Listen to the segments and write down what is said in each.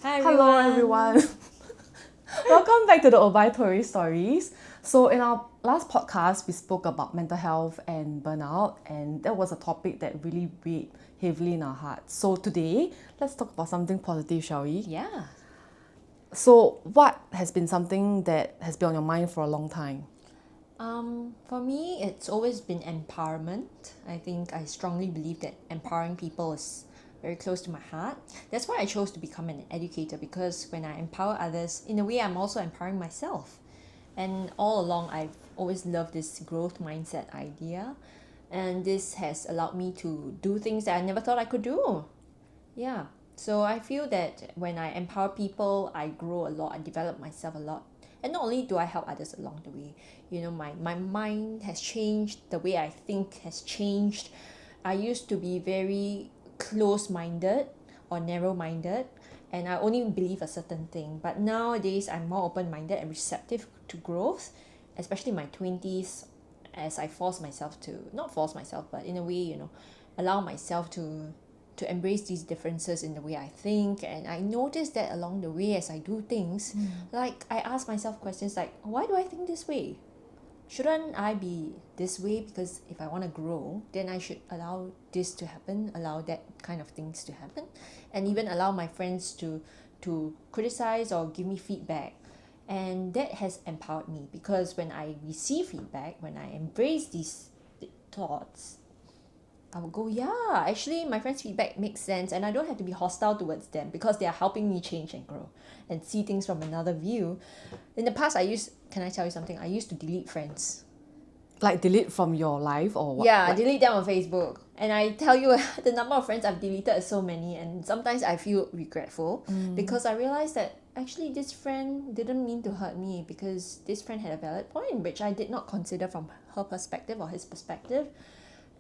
Hi Hello everyone. everyone. Welcome back to the Obituary Stories. So in our last podcast, we spoke about mental health and burnout, and that was a topic that really weighed heavily in our hearts. So today, let's talk about something positive, shall we? Yeah. So what has been something that has been on your mind for a long time? For me, it's always been empowerment. I think I strongly believe that empowering people is very close to my heart. That's why I chose to become an educator, because when I empower others, in a way, I'm also empowering myself. And all along, I've always loved this growth mindset idea. And this has allowed me to do things that I never thought I could do. Yeah. So I feel that when I empower people, I grow a lot, I develop myself a lot. And not only do I help others along the way, my mind has changed, the way I think has changed. I used to be very close minded or narrow minded, and I only believe a certain thing. But nowadays, I'm more open minded and receptive to growth, especially in my 20s, as I force myself to, not force myself, but in a way, allow myself to embrace these differences in the way I think. And I notice that along the way as I do things, like I ask myself questions like, why do I think this way? Shouldn't I be this way? Because if I want to grow, then I should allow this to happen, allow that kind of things to happen, and even allow my friends to criticize or give me feedback. And that has empowered me, because when I receive feedback, when I embrace these thoughts, I would go, yeah, actually my friend's feedback makes sense, and I don't have to be hostile towards them because they are helping me change and grow and see things from another view. In the past, can I tell you something? I used to delete friends. Like delete from your life or what? Yeah, Like, delete them on Facebook. And I tell you, the number of friends I've deleted is so many, and sometimes I feel regretful because I realized that actually this friend didn't mean to hurt me, because this friend had a valid point, which I did not consider from her perspective or his perspective.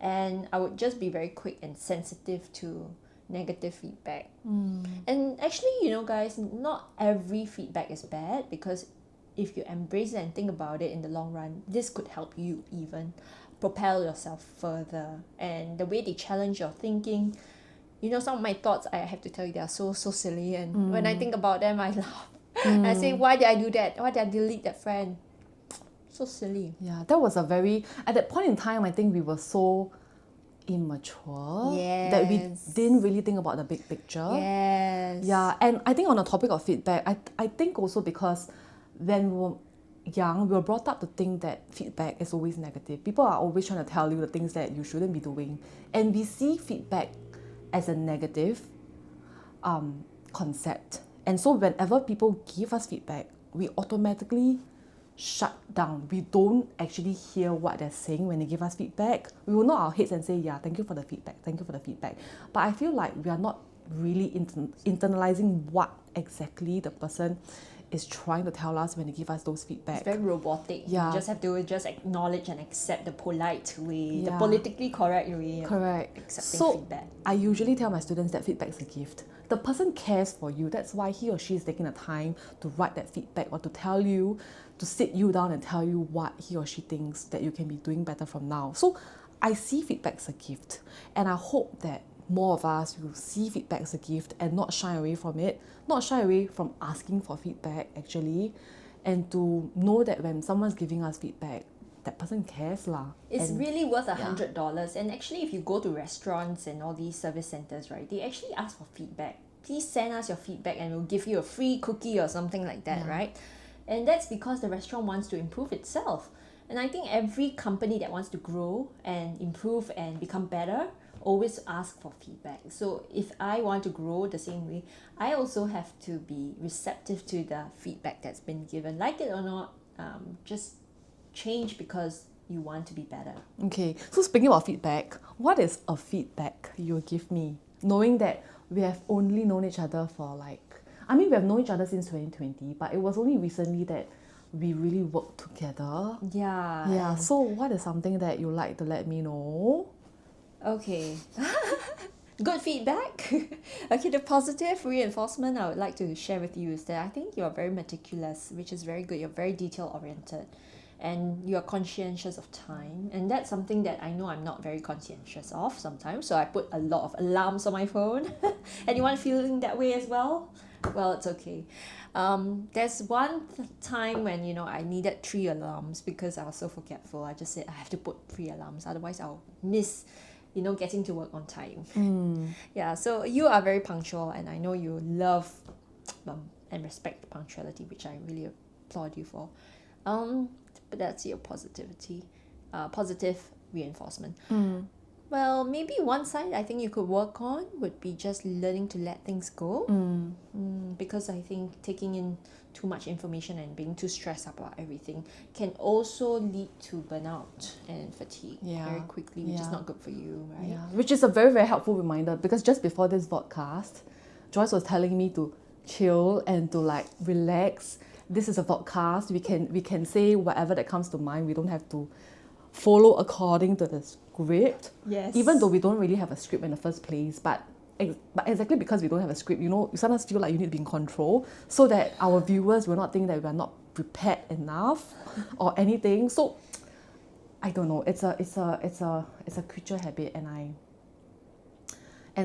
And I would just be very quick and sensitive to negative feedback. And actually, guys, not every feedback is bad, because if you embrace it and think about it in the long run, this could help you even propel yourself further. And the way they challenge your thinking, some of my thoughts, I have to tell you, they are so silly. And when I think about them, I laugh. And I say, why did I do that? Why did I delete that friend? So silly. yeah, that was a very, at that point in time, I think we were so immature that we Yes. didn't really think about the big picture. Yes. Yeah, and I think on the topic of feedback, I think also because when we were young, we were brought up to think that feedback is always negative. People are always trying to tell you the things that you shouldn't be doing. And we see feedback as a negative concept. And so whenever people give us feedback, we automatically shut down. We don't actually hear what they're saying when they give us feedback. We will nod our heads and say, yeah, thank you for the feedback, thank you for the feedback. But I feel like we are not really internalizing what exactly the person is trying to tell us when they give us those feedback. It's very robotic. Yeah. You just have to just acknowledge and accept the polite way, the Yeah. politically correct way of Correct. accepting So feedback. I usually tell my students that feedback is a gift. The person cares for you. That's why he or she is taking the time to write that feedback or to tell you, to sit you down and tell you what he or she thinks that you can be doing better from now. So I see feedback as a gift, and I hope that more of us will see feedback as a gift and not shy away from it, not shy away from asking for feedback actually, and to know that when someone's giving us feedback, that person cares lah. It's And really worth $100. And actually, if you go to restaurants and all these service centers, right, they actually ask for feedback. Please send us your feedback and we'll give you a free cookie or something like that, right? And that's because the restaurant wants to improve itself. And I think every company that wants to grow and improve and become better always ask for feedback. So if I want to grow the same way, I also have to be receptive to the feedback that's been given. Like it or not, just change because you want to be better. Okay, so speaking about feedback, what is a feedback you will give me? Knowing that we have only known each other for we have known each other since 2020, but it was only recently that we really worked together. Yeah. Yeah, so what is something that you like to let me know? Okay. Good feedback. Okay, the positive reinforcement I would like to share with you is that I think you're very meticulous, which is very good. You're very detail oriented, and you're conscientious of time, and that's something that I know I'm not very conscientious of sometimes. So I put a lot of alarms on my phone. Anyone feeling that way as well? Well, it's okay. There's one time when, I needed 3 alarms because I was so forgetful. I just said I have to put 3 alarms, otherwise I'll miss, getting to work on time. Yeah, so you are very punctual, and I know you love and respect punctuality, which I really applaud you for. But that's your positive reinforcement. Well, maybe one side I think you could work on would be just learning to let things go. Because I think taking in too much information and being too stressed about everything can also lead to burnout and fatigue very quickly, which is not good for you, right? Yeah, which is a very, very helpful reminder, because just before this podcast, Joyce was telling me to chill and to like relax. This is a podcast. We can say whatever that comes to mind. We don't have to follow according to the script. Yes. Even though we don't really have a script in the first place, but exactly because we don't have a script, you sometimes feel like you need to be in control so that our viewers will not think that we are not prepared enough or anything. So I don't know. It's a creature habit, and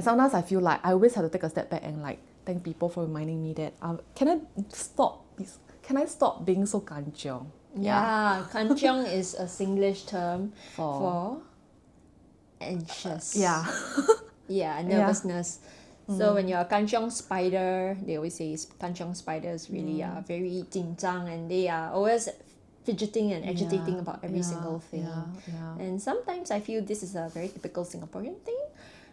sometimes I feel like I always have to take a step back and like thank people for reminding me that can I stop being so kanchiong? Yeah, kanchiong is a Singlish term for anxious. Yeah. Yeah, nervousness. So when you're a kanchiong spider, they always say kanchiong spiders really are very 紧张, and they are always fidgeting and agitating about every single thing. And sometimes I feel this is a very typical Singaporean thing.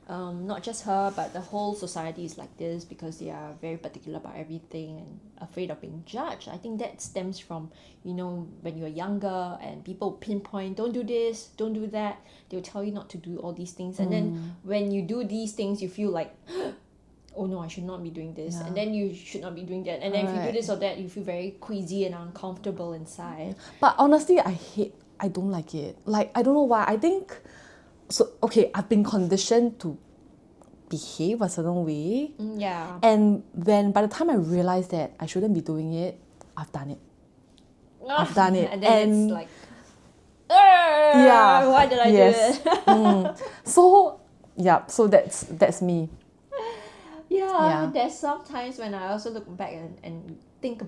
Not just her, but the whole society is like this because they are very particular about everything and afraid of being judged. I think that stems from, when you're younger and people pinpoint, don't do this, don't do that. They'll tell you not to do all these things. And then when you do these things, you feel like, oh no, I should not be doing this. And then you should not be doing that. And then if you do this or that, you feel very queasy and uncomfortable inside. But honestly, I don't like it. Like, I don't know why. I think... So, okay, I've been conditioned to behave a certain way. Yeah. And then by the time I realized that I shouldn't be doing it, I've done it. I've done it. And then it's like, why did I do it? So that's me. Yeah, there's sometimes when I also look back and think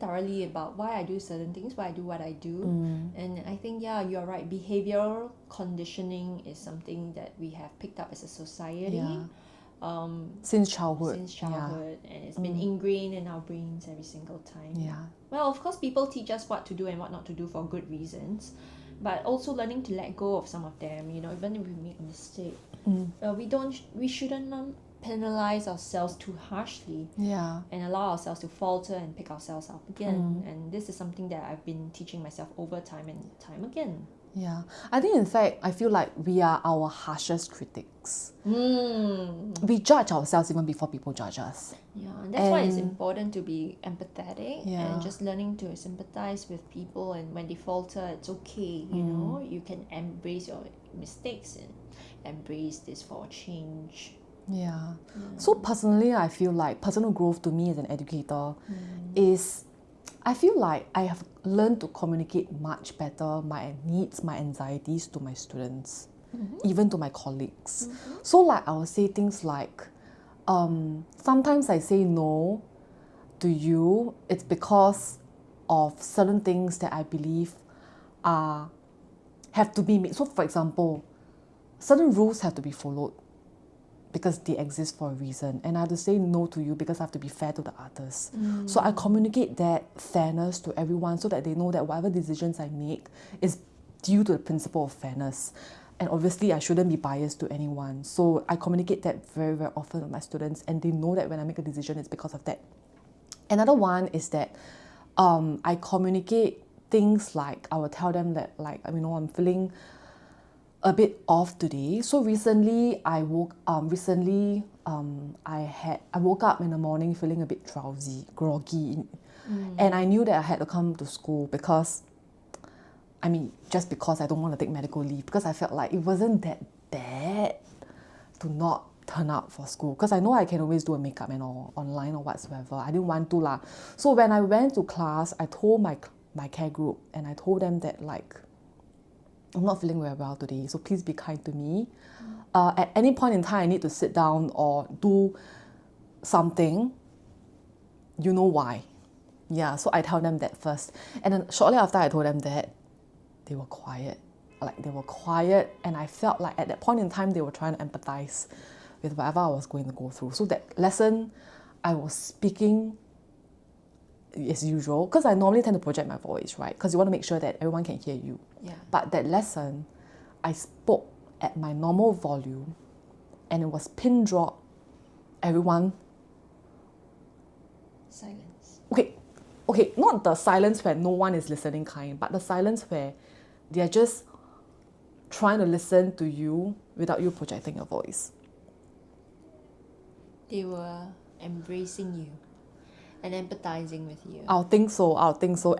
thoroughly about why I do certain things, why I do what I do. And I think, you're right. Behavioral conditioning is something that we have picked up as a society. Since childhood. And it's been ingrained in our brains every single time. Yeah. Well, of course, people teach us what to do and what not to do for good reasons, but also learning to let go of some of them. Even if we make a mistake, we shouldn't penalize ourselves too harshly and allow ourselves to falter and pick ourselves up again. And this is something that I've been teaching myself over time and time again. Yeah, I think in fact I feel like we are our harshest critics. We judge ourselves even before people judge us. Yeah, and that's why it's important to be empathetic and just learning to sympathize with people, and when they falter, it's okay. You can embrace your mistakes and embrace this for change. Yeah. So personally, I feel like personal growth to me as an educator is, I feel like I have learned to communicate much better my needs, my anxieties to my students, even to my colleagues. So like I will say things like, sometimes I say no to you, it's because of certain things that I believe have to be made. So for example, certain rules have to be followed because they exist for a reason, and I have to say no to you because I have to be fair to the others. So I communicate that fairness to everyone so that they know that whatever decisions I make is due to the principle of fairness. And obviously I shouldn't be biased to anyone. So I communicate that very, very often with my students, and they know that when I make a decision it's because of that. Another one is that I communicate things like, I will tell them that I'm feeling a bit off today. So recently I woke up in the morning feeling a bit drowsy, groggy, and I knew that I had to come to school because just because I don't want to take medical leave, because I felt like it wasn't that bad to not turn up for school, because I know I can always do a makeup and all online or whatsoever. I didn't want to lah. So when I went to class, I told my care group, and I told them that I'm not feeling very well today, so please be kind to me. At any point in time I need to sit down or do something, you know why. Yeah, so I tell them that first. And then shortly after I told them that, they were quiet. They were quiet, and I felt like at that point in time, they were trying to empathize with whatever I was going to go through. So that lesson, I was speaking as usual, because I normally tend to project my voice, right? Because you want to make sure that everyone can hear you. Yeah. But that lesson, I spoke at my normal volume, and it was pin drop. Everyone. Silence. Okay, not the silence where no one is listening kind, but the silence where they're just trying to listen to you without you projecting your voice. They were embracing you and empathizing with you. I'll think so.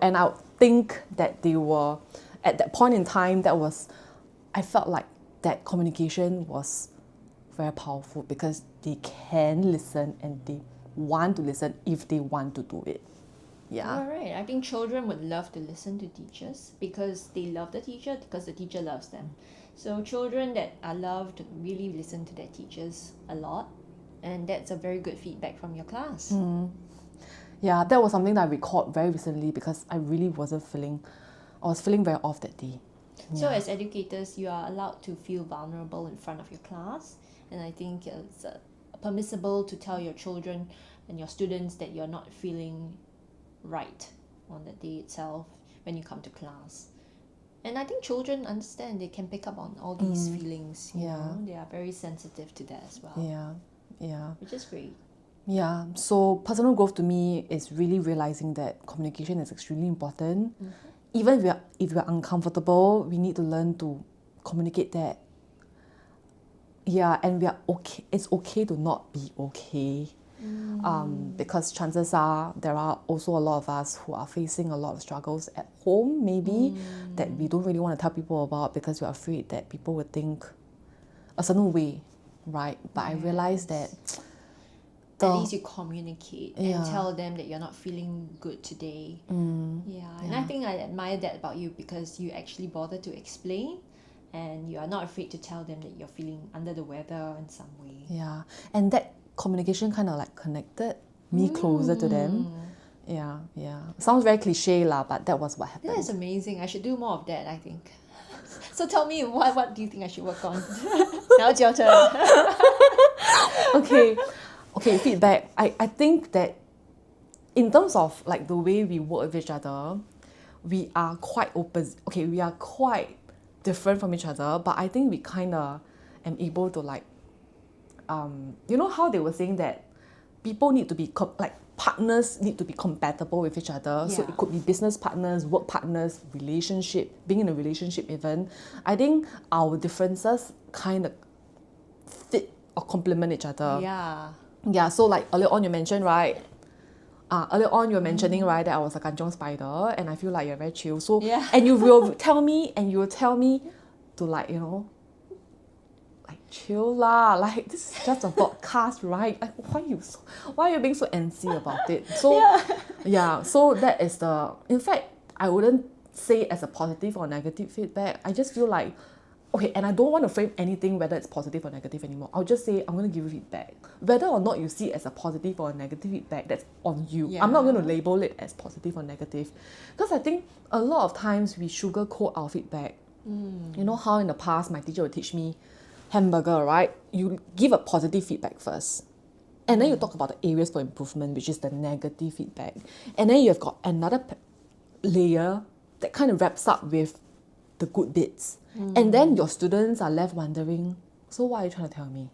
And I'll think that they were, at that point in time, I felt like that communication was very powerful because they can listen and they want to listen if they want to do it. Yeah. You're right. I think children would love to listen to teachers because they love the teacher, because the teacher loves them. So children that are loved really listen to their teachers a lot, and that's a very good feedback from your class. Yeah, that was something that I recalled very recently because I really I was feeling very off that day. So as educators, you are allowed to feel vulnerable in front of your class, and I think it's permissible to tell your children and your students that you're not feeling right on the day itself when you come to class. And I think children understand, they can pick up on all these feelings. You know? They are very sensitive to that as well. Yeah. Which is great. Yeah, so personal growth to me is really realizing that communication is extremely important. Even if we're uncomfortable, we need to learn to communicate that. Yeah, and we are okay. It's okay to not be okay. Because chances are there are also a lot of us who are facing a lot of struggles at home, maybe, that we don't really want to tell people about because we're afraid that people would think a certain way, right? But I realized that at least you communicate and tell them that you're not feeling good today. And I think I admire that about you because you actually bother to explain and you are not afraid to tell them that you're feeling under the weather in some way. Yeah, and that communication kind of like connected me closer to them. Yeah. Sounds very cliche lah, but that was what happened. That is amazing. I should do more of that, I think. So tell me, what do you think I should work on? Now it's your turn. Okay, feedback. I think that in terms of like the way we work with each other, we are quite opposite. Okay, we are quite different from each other, but I think we kind of am able to like, you know how they were saying that people need to be partners need to be compatible with each other. So it could be business partners, work partners, relationship, being in a relationship even. I think our differences kind of fit or complement each other. Yeah, so like earlier on you mentioned, right? Earlier on you were mentioning, right, that I was a kanchiong spider and I feel like you're very chill. So and you will tell me to like, you know, like chill lah. Like this is just a podcast, right? Like why are you being so antsy about it? So so that is in fact, I wouldn't say as a positive or negative feedback. I just feel like, okay, and I don't want to frame anything whether it's positive or negative anymore. I'll just say I'm going to give you feedback. Whether or not you see it as a positive or a negative feedback, that's on you. I'm not going to label it as positive or negative. Because I think a lot of times we sugarcoat our feedback. You know how in the past my teacher would teach me hamburger, right? You give a positive feedback first. And then you talk about the areas for improvement, which is the negative feedback. And then you've got another layer that kind of wraps up with the good bits. And then your students are left wondering, so what are you trying to tell me?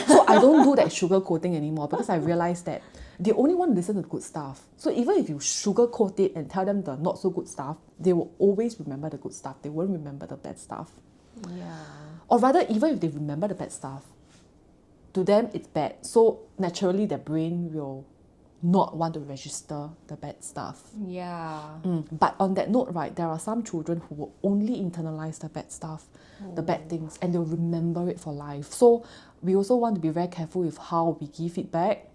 So I don't do that sugarcoating anymore because I realized that they only want to listen to the good stuff. So even if you sugarcoat it and tell them the not so good stuff, they will always remember the good stuff. They won't remember the bad stuff. Or rather, even if they remember the bad stuff, to them it's bad. So naturally their brain will not want to register the bad stuff. But on that note, right, there are some children who will only internalize the bad stuff, the bad things, and they'll remember it for life. So we also want to be very careful with how we give feedback.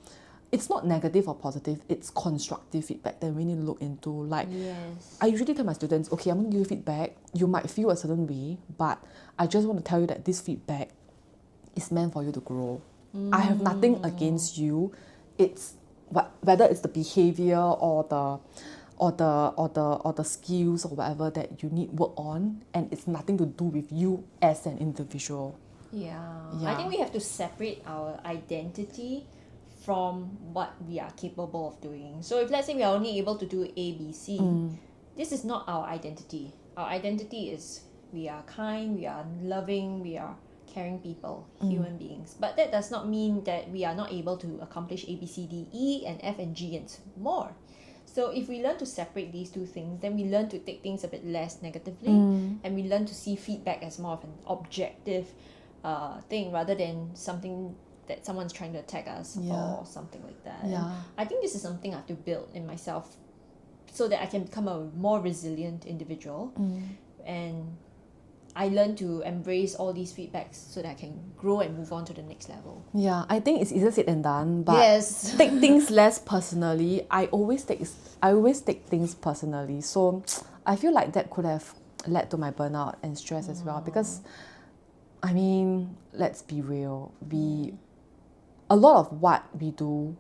It's not negative or positive, it's constructive feedback that we need to look into. Like, I usually tell my students, okay, I'm going to give you feedback. You might feel a certain way, but I just want to tell you that this feedback is meant for you to grow. I have nothing against you. It's whether it's the behavior or the skills or whatever that you need work on, and it's nothing to do with you as an individual. I think we have to separate our identity from what we are capable of doing. So if let's say we are only able to do A, B, C, this is not our identity. Our identity is we are kind, we are loving, we are caring people, human beings. But that does not mean that we are not able to accomplish A, B, C, D, E, and F, and G, and more. So if we learn to separate these two things, then we learn to take things a bit less negatively, and we learn to see feedback as more of an objective thing rather than something that someone's trying to attack us or something like that. And I think this is something I have to build in myself so that I can become a more resilient individual, and I learn to embrace all these feedbacks so that I can grow and move on to the next level. Yeah, I think it's easier said than done, but Yes. take things less personally. I always take things personally. So I feel like that could have led to my burnout and stress as well, because I mean, let's be real. A lot of what we do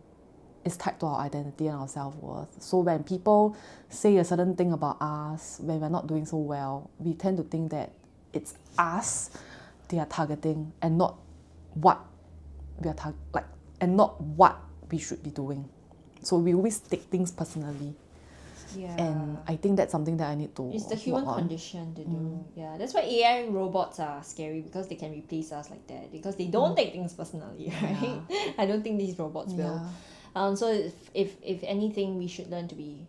is tied to our identity and our self-worth. So when people say a certain thing about us, when we're not doing so well, we tend to think that it's us they are targeting and not what we are and not what we should be doing. So we always take things personally. And I think that's something that I need to It's the human work on. condition to do. Yeah, that's why AI and robots are scary, because they can replace us like that, because they don't take things personally, right? I don't think these robots will. So if anything, we should learn to be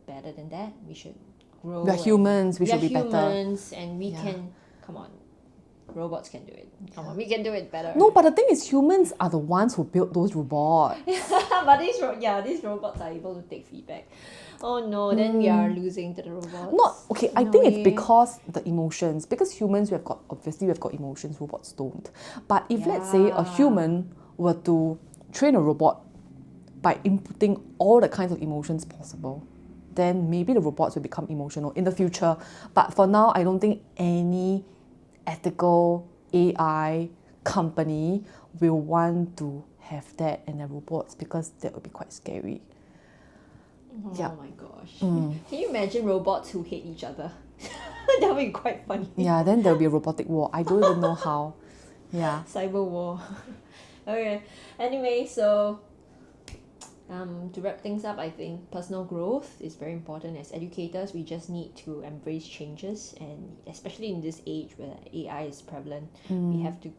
better than that. We should grow. We're humans, we should be better. We are humans, and we can, come on, robots can do it. Come on, we can do it better. No, but the thing is, humans are the ones who built those robots. But these robots are able to take feedback. Oh no, then we are losing to the robots. I think it's because the emotions. Because humans, we've got emotions, robots don't. But if let's say a human were to train a robot by inputting all the kinds of emotions possible, then maybe the robots will become emotional in the future. But for now, I don't think any ethical AI company will want to have that in their robots, because that would be quite scary. Oh my gosh. Can you imagine robots who hate each other? That would be quite funny. Yeah, then there'll be a robotic war. I don't even know how. Yeah. Cyber war. Okay. Anyway, so to wrap things up, I think personal growth is very important. As educators, we just need to embrace changes, and especially in this age where AI is prevalent, we have to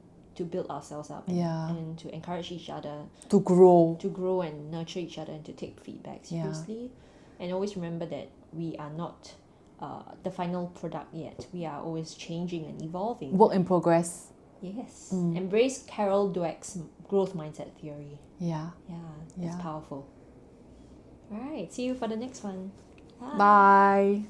build ourselves up and to encourage each other to grow and nurture each other, and to take feedback seriously, and always remember that we are not the final product yet. We are always changing and evolving. Work in progress. Yes. Embrace Carol Dweck's growth mindset theory. It's powerful. All right, see you for the next one. Bye.